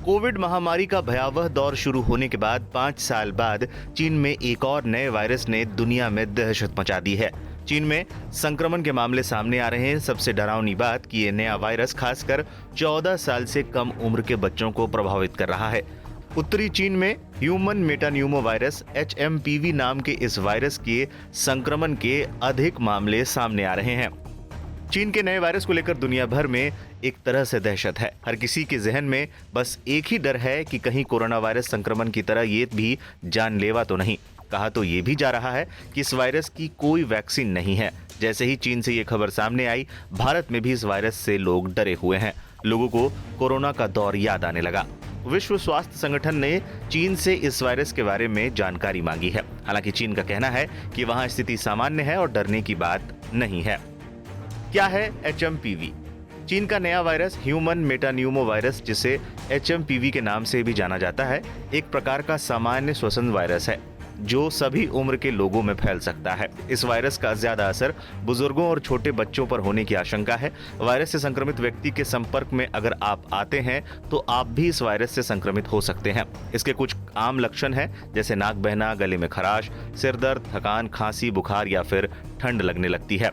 Covid महामारी का भयावह दौर शुरू होने के बाद 5 साल बाद चीन में एक और नए वायरस ने दुनिया में दहशत मचा दी है। चीन में संक्रमण के मामले सामने आ रहे हैं। सबसे डरावनी बात कि ये नया वायरस खासकर 14 साल से कम उम्र के बच्चों को प्रभावित कर रहा है। उत्तरी चीन में ह्यूमन मेटान्यूमो वायरस HMPV नाम के इस वायरस के संक्रमण के अधिक मामले सामने आ रहे हैं। चीन के नए वायरस को लेकर दुनिया भर में एक तरह से दहशत है। हर किसी के जहन में बस एक ही डर है कि कहीं कोरोना वायरस संक्रमण की तरह ये भी जानलेवा तो नहीं। कहा तो ये भी जा रहा है कि इस वायरस की कोई वैक्सीन नहीं है। जैसे ही चीन से ये खबर सामने आई, भारत में भी इस वायरस से लोग डरे हुए हैं। लोगों को कोरोना का दौर याद आने लगा। विश्व स्वास्थ्य संगठन ने चीन से इस वायरस के बारे में जानकारी मांगी है। हालांकि चीन का कहना है कि वहां स्थिति सामान्य है और डरने की बात नहीं है। क्या है HMPV? चीन का नया वायरस ह्यूमन मेटान्यूमो वायरस, जिसे HMPV के नाम से भी जाना जाता है, एक प्रकार का सामान्य श्वसन वायरस है जो सभी उम्र के लोगों में फैल सकता है। इस वायरस का ज्यादा असर बुजुर्गों और छोटे बच्चों पर होने की आशंका है। वायरस से संक्रमित व्यक्ति के संपर्क में अगर आप आते हैं तो आप भी इस वायरस से संक्रमित हो सकते हैं। इसके कुछ आम लक्षण हैं, जैसे नाक बहना, गले में खराश, सिर दर्द, थकान, खांसी, बुखार या फिर ठंड लगने लगती है।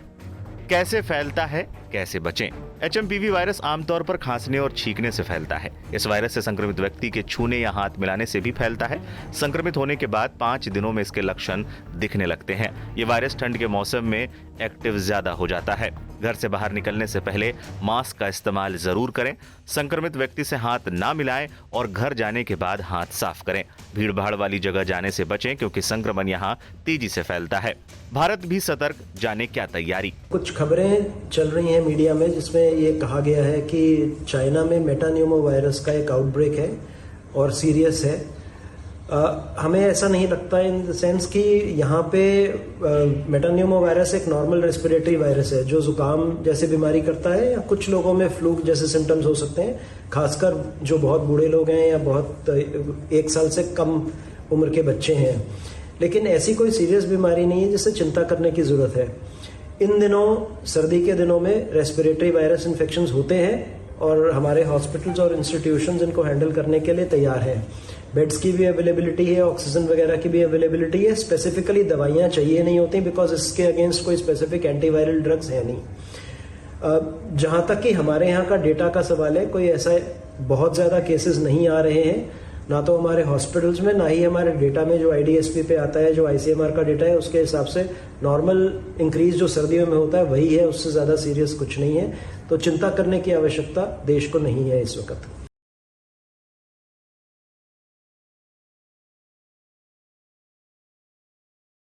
कैसे फैलता है, कैसे बचें? HMPV वायरस आमतौर पर खांसने और छींकने से फैलता है। इस वायरस से संक्रमित व्यक्ति के छूने या हाथ मिलाने से भी फैलता है। संक्रमित होने के बाद 5 दिनों में इसके लक्षण दिखने लगते हैं। ये वायरस ठंड के मौसम में एक्टिव ज्यादा हो जाता है। घर से बाहर निकलने से पहले मास्क का इस्तेमाल जरूर करें। संक्रमित व्यक्ति से हाथ ना मिलाएं और घर जाने के बाद हाथ साफ करें। भीड़ भाड़ वाली जगह जाने से बचें क्योंकि संक्रमण यहाँ तेजी से फैलता है। भारत भी सतर्क, जाने क्या तैयारी। कुछ खबरें चल रही हैं मीडिया में जिसमें ये कहा गया है कि चाइना में मेटान्यूमो वायरस का एक आउटब्रेक है और सीरियस है। हमें ऐसा नहीं लगता इन द सेंस कि यहाँ पे मेटान्यूमो वायरस एक नॉर्मल रेस्पिरेटरी वायरस है जो जुकाम जैसे बीमारी करता है या कुछ लोगों में फ्लू जैसे सिम्टम्स हो सकते हैं, खासकर जो बहुत बूढ़े लोग हैं या बहुत 1 साल से कम उम्र के बच्चे हैं। लेकिन ऐसी कोई सीरियस बीमारी नहीं है जिससे चिंता करने की जरूरत है। इन दिनों, सर्दी के दिनों में रेस्पिरेटरी वायरस इन्फेक्शंस होते हैं और हमारे हॉस्पिटल्स और इंस्टीट्यूशंस इनको हैंडल करने के लिए तैयार हैं। बेड्स की भी अवेलेबिलिटी है, ऑक्सीजन वगैरह की भी अवेलेबिलिटी है। स्पेसिफिकली दवाइयाँ चाहिए नहीं होती बिकॉज इसके अगेंस्ट कोई स्पेसिफिक एंटीवायरल ड्रग्स है नहीं। जहाँ तक कि हमारे यहाँ का डेटा का सवाल है, कोई ऐसा बहुत ज़्यादा केसेस नहीं आ रहे हैं, ना तो हमारे हॉस्पिटल्स में, ना ही हमारे डेटा में जो IDSP पे आता है, जो ICMR का डेटा है, उसके हिसाब से नॉर्मल इंक्रीज जो सर्दियों में होता है वही है, उससे ज़्यादा सीरियस कुछ नहीं है। तो चिंता करने की आवश्यकता देश को नहीं है इस वक्त।